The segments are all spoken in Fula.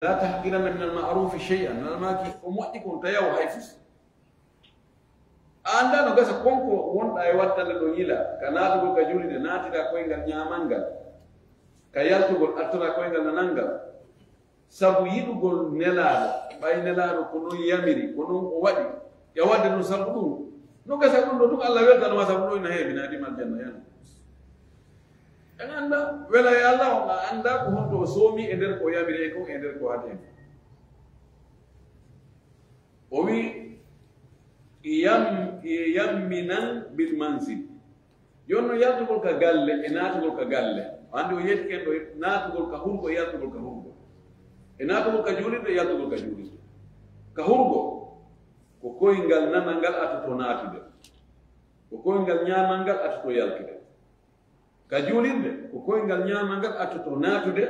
لا تحقرن من المعروف شيئا نلماكي ومؤتكم تياو هايفس anda no gasa konko wonda e wattale do yila kanatu go kajuli de natida ko ngal nyamangal kayaltu gol attora ko ngal nanangal sabu yidugol nelado bay nelado ko no yamiri ko no o wadi ya wadde no sabu no gasa ko do Allah welta no sabu no ina hebi na di mal janna yan en anda wela ya Allah on anda ko honto somi e der ko yamiri ko e der ko hade o wi yamminan bil manzil yonno yaltugol ka galle e natugol ka galle andi o yetti ken do natugol ka hurgo yaltugol ka hurgo e natugol ka julide yaltugol ka julide ka hurgo ko koyngal nanangal atoto natude ko koyngal nyamangal atoto yaltude ka julide ko koyngal nyamangal atoto natude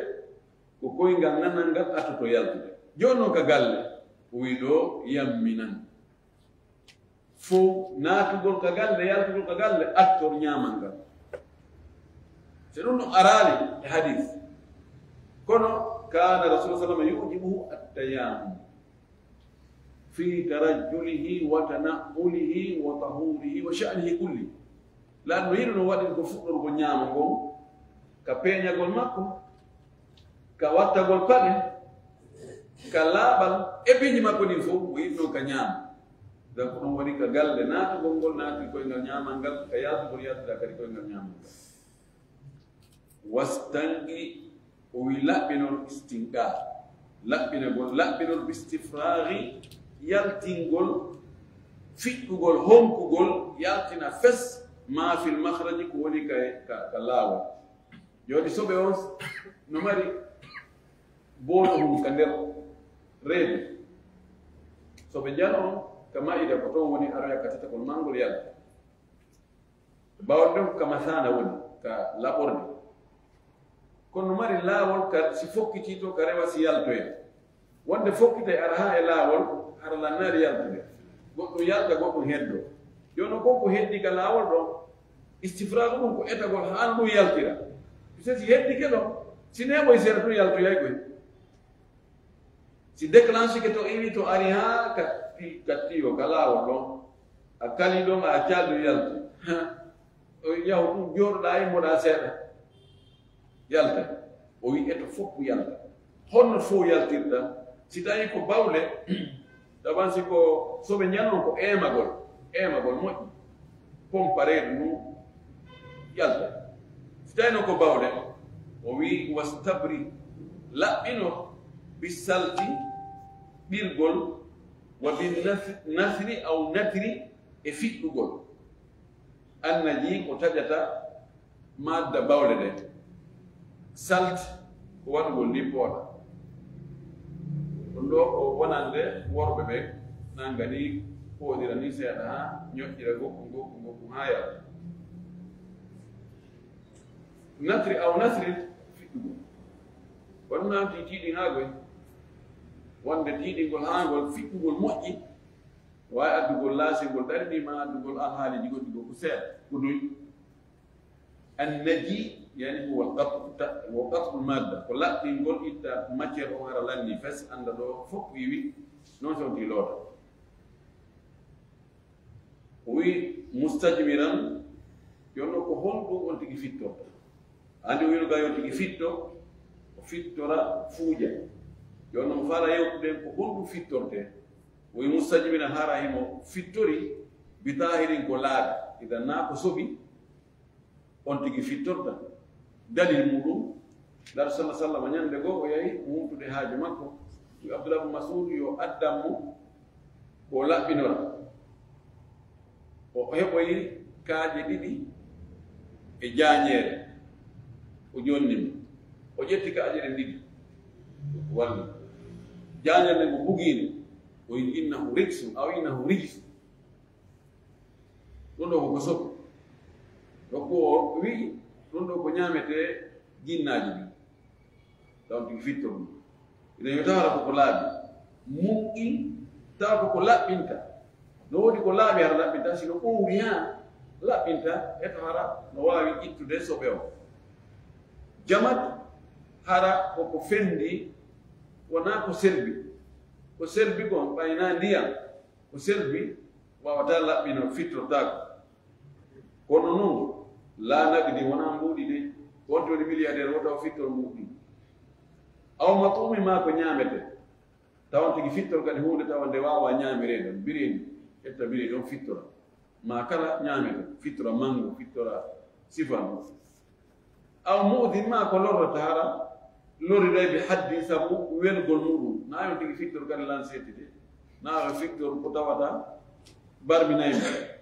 ko koyngal nanangal atoto yaltude jonno ka galle wido yamminan fo natugol ka galle yaltugol ka galle attor nyamanga seduno arali hadith kono kana rasulullah sallallahu alaihi wasallam yujibuhu at-tayammum fi tarajjulihi wa tana'ulihi wa tahurihi wa sha'nihi kulli la no wadi ko fuddo go nyamango ka peñagol makko ka wattagol pade ka labal e biñi makko ni fo wino ka nyam da ko woni ka galle naatu gongol naatu ko ngal nyamangal ka yaatu ko yaatu da kadi ko ngal nyamangal wastangi o wi labbinol istinqa labbinagol labbinol bistifraghi yaltingol fiɗɗugol honkugol yaltina fes ma fil makhraji ko woni ka laawa joni soɓe on no mari boono hum ka nder reedu soɓe jano kama ida ko ton woni araya katata ko mangol yalla bawdum kama sana woni ka laborde kono mari lawol ka si fokkiti to ka rewa si yaltoy wonde fokkita ara ha e lawol har la nari yaltude goddo yalta goddo heddo yono ko heddi ka lawol do istifragu ko etagol han do yaltira si heddi ke do si nebo e serto yalto yay ko si déclenche ke to ini to ari ha ka katio kala wolo akali do ma chadu yalti o yaw dum jorda e moda seda yalta o wi eto fokku yalta honno fo yaltirta si tawi ko bawle taban si ko sobe nyanno ko emagol moƴƴi pompare nu yalta si tawi no ko bawle o wi wastabri laɓɓino bisalti ɓirgol wa bin nasri aw natri e fiɗɗugol annaji ko taƴata madda bawle ɗe salt ko waɗugol ni pooɗa ɗum ɗo o wonande worɓe ɓe nangani poodira ni seeɗa ha ñoƴƴira gokku ha yaɓa natri aw nasri fiɗɗugol wonno namti tiiɗi haagoy wonde tiiɗingol haangol fiɗɗugol moƴƴi wawi addugol laasingol ɗarɗi ma addugol alhaaliji goɗɗi go ko seeɗa ko doy annaji yani huwa qat'u madda ko laɓɓingol itta matiére o hara lanni fes anda ɗo fof wiwi non sowti looda o wi mustajmiran yonno ko honɗum on tigi fittorta andi o wino ga yon tigi fitto o fittora fuuja yonno mo fala yewtude ko honɗum fittorte woy mustajmina hara himo fittori bitahirin ko laaɓi idan na ko soɓi on tigi fittorta dalil muɗum dar sallah sallam ñande goo o yahi mumtude haaji makko yo abdoulah bne masud yo addammo ko laɓɓinora o heɓoyi kaaje ɗiɗi e jaañeere o jonnimo o ƴetti kaaje ɗen ɗiɗi walli jaañere nde mo bugiine o wi innahu riksum aw innahu rijsu ɗum ɗo koko soɓi dokku o wi ɗum ɗo ko ñaamete jinnaaji ɗi taw tigi fitto ɗum ina yo tawata koko laaɓi muƴƴi tawa koko laɓɓinta no woodi ko laaɓi hara laɓɓinta sino ɓowri ha laɓɓinta eto hara no waawi ittude soɓe o jamat hara koko fendi wona ko selbi kon ɓayna ndiyam ko selbi wawata laɓɓino fittortako kono noon laanaɓe ɗi wona mbuuɗi ɗi wonto ɗi milliardaire wotaw fittor mbuuɗi aw matumi ma ko ñaamete tawan tigi fittor kadi hunde tawa nde wawa ñaamirede bireedi ƴetta bireedi on fittora ma kala ñaamete fittora mango fittora sifan aw mu'din ma ko lorrata hara loriɗay ɓe haddi sabu welgol muɗum na yo tigi fittor kadi lan setti de na yo fittor ko tawata barminayma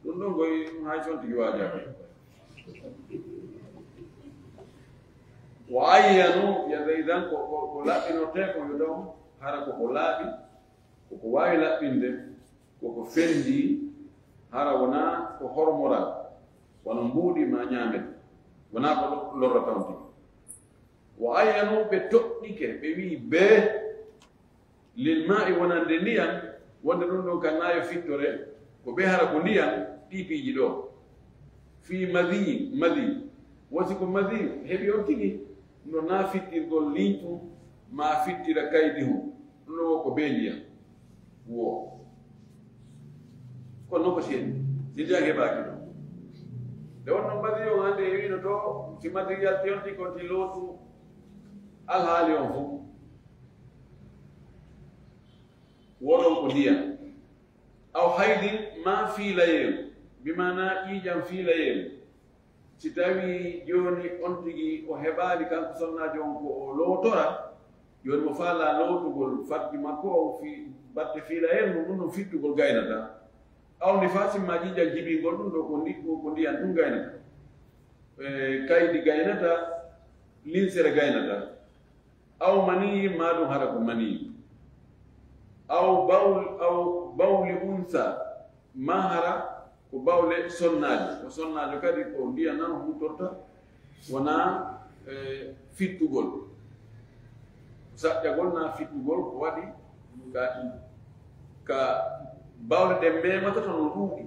ɗum ɗon koye hay son tigi wajaɓe wa ayyanu yadda idan ko laɓɓinote ko yo ɗon hara koko laaɓi koko wawi laɓɓinde koko fendi hara wona ko hormoral wono mbuuɗi ma ñaamete wona ko lorra taw tigi wa ayyanu ɓe toɗɗike ɓe wi bee lil ma'i wonande ndiyam wonde ɗum ɗon kan nayo fittore ko ɓe hara ko ndiyam ɗipiiji ɗo fi madi woti ko madi heɓi on tigi no na fittirgol liñtu ma fittira kaydi hu ɗum ɗo wo ko ɓe ndiyam wo kono noon ko seeɗi si ndiyam heɓaki ɗo nde wonno madi on hannde e wino to si matériel tiyonti konti lootu alhaali on fof woɗon ko ndiyam aw haydi ma fiilayeelu bimana ƴiijam fiilayeelu si tawi joni on tigi o heɓaali kanko sonnajo on ko o lootora joni mo faala lootugol faddi makko o batte fiilayel mum ɗum ɗum fittugol gaynata aw ndi fa simma ƴiijam jibingol ɗum ɗo ko ndiyan ɗum gaynata kaydi gaynata linsere gaynata aw maniyi ma ɗum hara ko maniyi aw bawli unsa ma hara ko bawle sonnaajo ko sonnaajo kadi ko ndiya nan hutorta wona fittugol saƴƴagol na fittugol ko waɗi ka bawle ɗe memata to no ɗuuɗi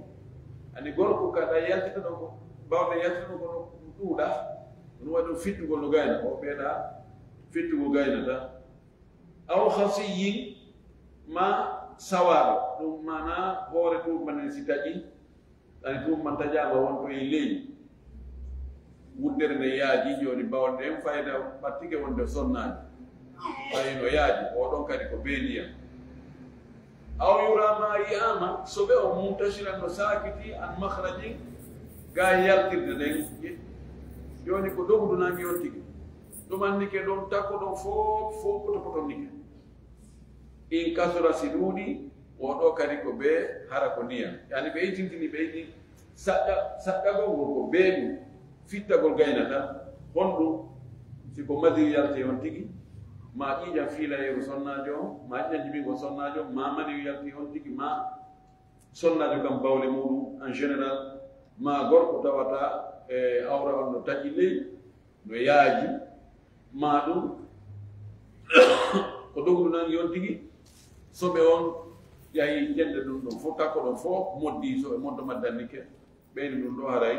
ani gorko kada yaltita ɗo ko bawle yaltita ɗo ko no ɗuuɗa ɗum waɗi ɗum fittugol no gayna o ɓeeɗa fittugol gaynata aw hasiyin ma sawaaɗo ɗum mana hoore tumanen si taƴi ani tumman taƴaama wonto e ley wuddere nde yaaji joni bawde en fayda ɓattike wonde sonnaaji ɓayino yaaji oɗon kadi ko beeliyam aw yurama yiyama so ɓe o muntasiran no saakiti an mahrajin ga yaltirde ɗen joni ko dogdunangi on tigi ɗumannike ɗon takko ɗon fof poto potonnike in kasora si ɗuuɗi oɗo kadi ko ɓe hara ko ndiyam yani ɓe yitintini ɓe yiɗi saɗɗagol ngol ko beeɗum fittagol gaynata honɗum siko madiri yalte on tigi ma ƴiiƴam fiilayeru sonnaajo on ma ƴiƴam jibingol sonnaajo ma maniru yalti on tigi ma sonnaajo kam bawle muɗum en général ma gorko tawata e awra on no taƴi ley no yaaji ma ɗum ko dogdunangi on tigi soɓe on yahi jende ɗum ɗon fof takko ɗon fof moddi so e moddo maddannike ɓeyni ɗum ɗo haray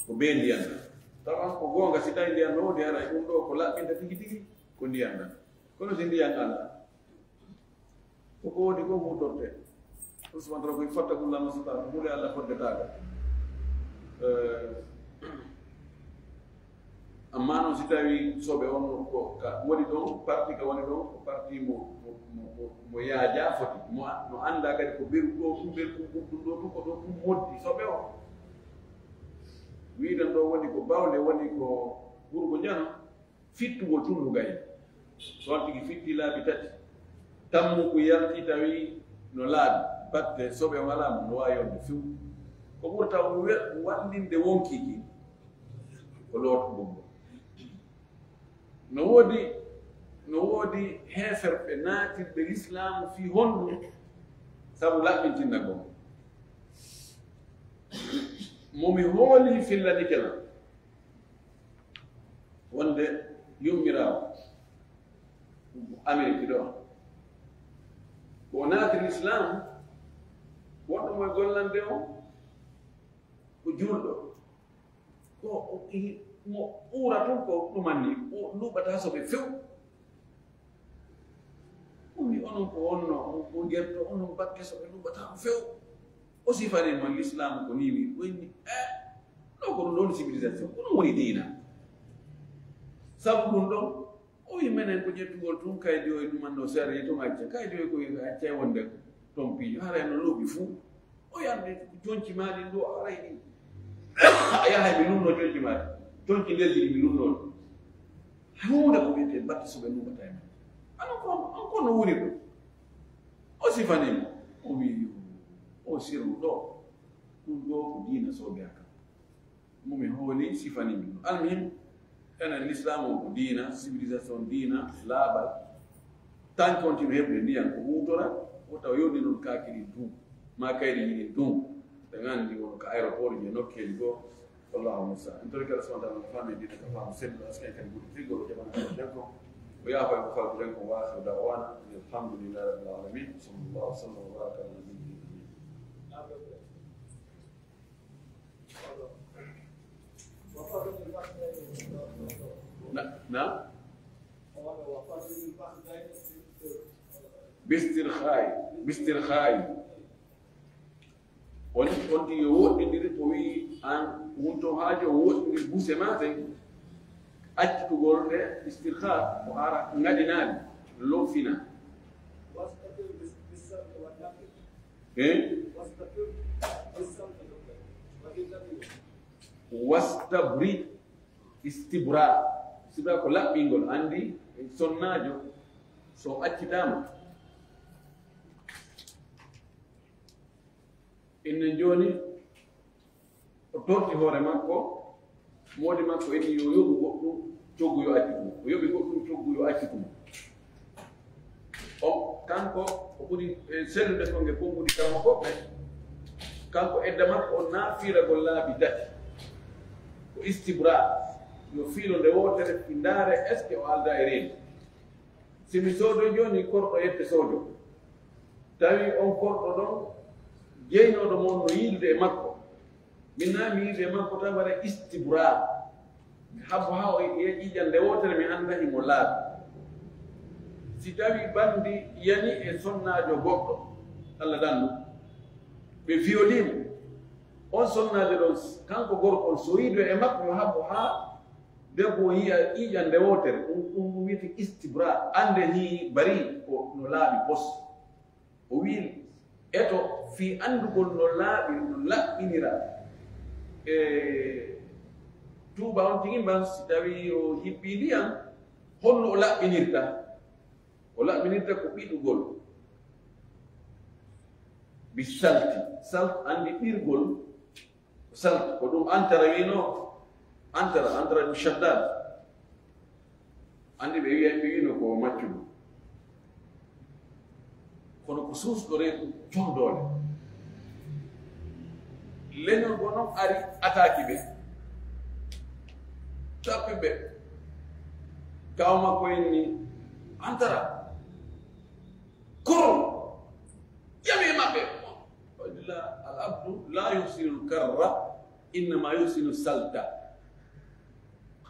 ko ɓe ndiyan ɗan tawan ko goonga si tawi ndiyan ɗo wodi haray ɗum ɗo ko laɓɓinta tigi tigi ko ndiyan ɗan kono si ndiyan anda koko woni ko hutorte usmantara koye fattakullama sota ko huule allah foddetaga amma noon si tawi soɓe on ko woni ɗon parti ka woni ɗon ko parti mo yaaja foti no annda kadi ko ɓeru ɗo ɗum ɓeru ɗum ɗo ɗum ko ɗo ɗum moddi soɓe o wiiɗan ɗo woni ko bawle woni ko ɓurgo ñano fittugol tun no gayi soon tigi fitti laabi tati tammu ko yalti tawi no laaɓi batte soɓe walama no wawi yonde few ko ɓurta wallinde wonkiki ko looto gombo no woodi heeferɓe naatirɓe l'islamu fi honɗum sabu laɓɓintinna gom momi hooli fillanike la wonde yummirawo amérique ɗo ko naatir l'islam wonɗo moye gollande o ko julɗo ko mo ɓuura tun ko ɗumanni luɓata soɓe few onon ko wonno ko gerto onon bakke so ɓe ɗuɓata few o sifani mo l'islam ko ni wi woni ɗo ko ɗum ɗon civilisation ko ɗum woni diina sabu ɗum ɗon o wi menen ko ƴettugol tun kaydi o e ɗumanɗo sari to acca kaydi o koye acca wonde ton piijo hara no looɓi fuu o yande jonci maɗi ɗo aray ɗi a yahay mi lumno jonci maɗi jonci lesdi ɗi mi lumnoɗo hunde ko wiyete batte so ɓe luɓata e men an kono wuri ɗo o sifanimo o wi o sirru ɗo ɗum ɗo ko diina soɓe akam momi hooli sifanimi ɗo almihim enen l'islam o ko diina civilisation diina laaɓal tan continue heɓde ndiyan ko hutora o taw yoni noon kakiri dum ma kayri yiɗi dum ɓe gandi wono ko aéroport je nokkeji goo wallahu musta en tori kala subhana taala fami dina ka famu sellu asken kadi ɓuuri tigoro jaɓana denko o yaafo e ko falduɗen ko waasiru dawana alhamdulillahi rabbil alamin sallallahu sallam wa baraka ala nabiyina na bistirhaay onti yo woɗɗidiri to wi an wonto haajo o woɗɗidiri buse ma ten accitugol ɗe istirha ko ara ngaɗinaani lofina wastabri istibra ko laɓɓingol andi sonnaajo so accitama inne joni o torti hoore makko moodi makko eni yo yoɓu goɗɗum coggu yo accitumo o yoɓi goɗɗum coggu yo accitumo o kanko o ɓuri sellude konge fof ɓuri kama goɓɓe kanko edda makko o naafiragol laabi tati ko istibra yo fiilo nde wotere fi ndaare est ce que o alda e reeni simi soodo joni korɗo yette soodo tawi on korɗo ɗon jeynoɗo mon no yiidude e makko min na mi yiide e makko tan waɗa istibra habbo ha o ƴiƴan nde wotere mi annda himo laaɓi si tawi bandi yani e sonnaajo goɗɗo Allah dandu ɓe violimo on sonnaajo ɗon kanko gorko on so yiido e makko yo habbo ha debbo yiya ƴiƴande wotere ɗum wiyete istibra ande ni bari ko no laaɓi pos o wi eto fi andugol no laaɓi no laɓɓinira e tuuba on tigi mban si tawi o hippi ndiyam holno o laɓɓinirta ko ɓiɗugol bi salti salt andi ɓirgol salt ko ɗum antara wino antara ɗum shaddad andi ɓe wino ko maccuɗo kono ko suusɗo reedu condole leñol go noon ari attaque ɓe tappi ɓe kaw makko en ni antara koron yami maɓɓe al abdu la yusinu karra innama yusinu salta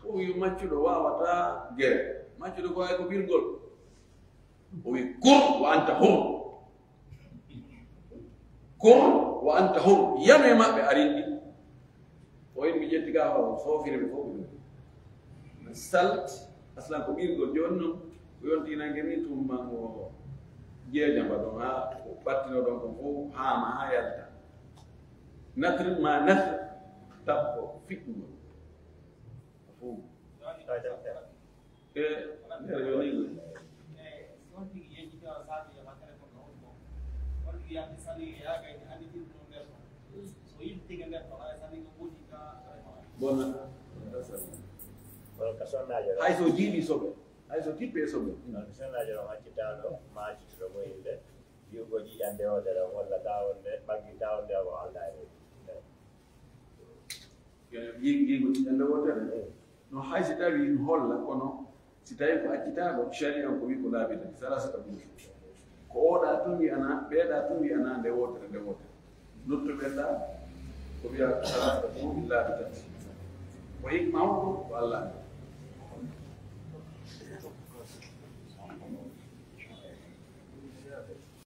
o wi maccuɗo wawata gere maccuɗo ko ay ko ɓirgol o wi kur wa anta hur kur wa anta hur yame maɓɓe arindi o yin mi ƴetti ga o foofire ɓe fof ɓe salt aslan ko ɓirgol joni noon ko yontinange ni tumman o jeejamba ɗon ha o ɓattino ɗon ko fof haama ha yalta natri ma natri tappo fiɗɗugol fof e nder yoni bona hay so jiiɗi soɓe hay so tippe soɓe sonnajo ɗon accitaɗo ma accituɗo moyinde yugo ƴiƴande wotere walla dawonde ɓaggi dawonde ko alda jiigo ƴiƴande wotere no hay si tawi holla kono si tawi ko accitaɗo cari on ko wi ko laaɓi tati salasata ɓuuri ko oɗa tumi ana ɓeeɗa tumi ana nde wotere nottuɓe ɗa ko wiya salasata ɓuuri laaɓi tati ko hikma on ɗum ko Allah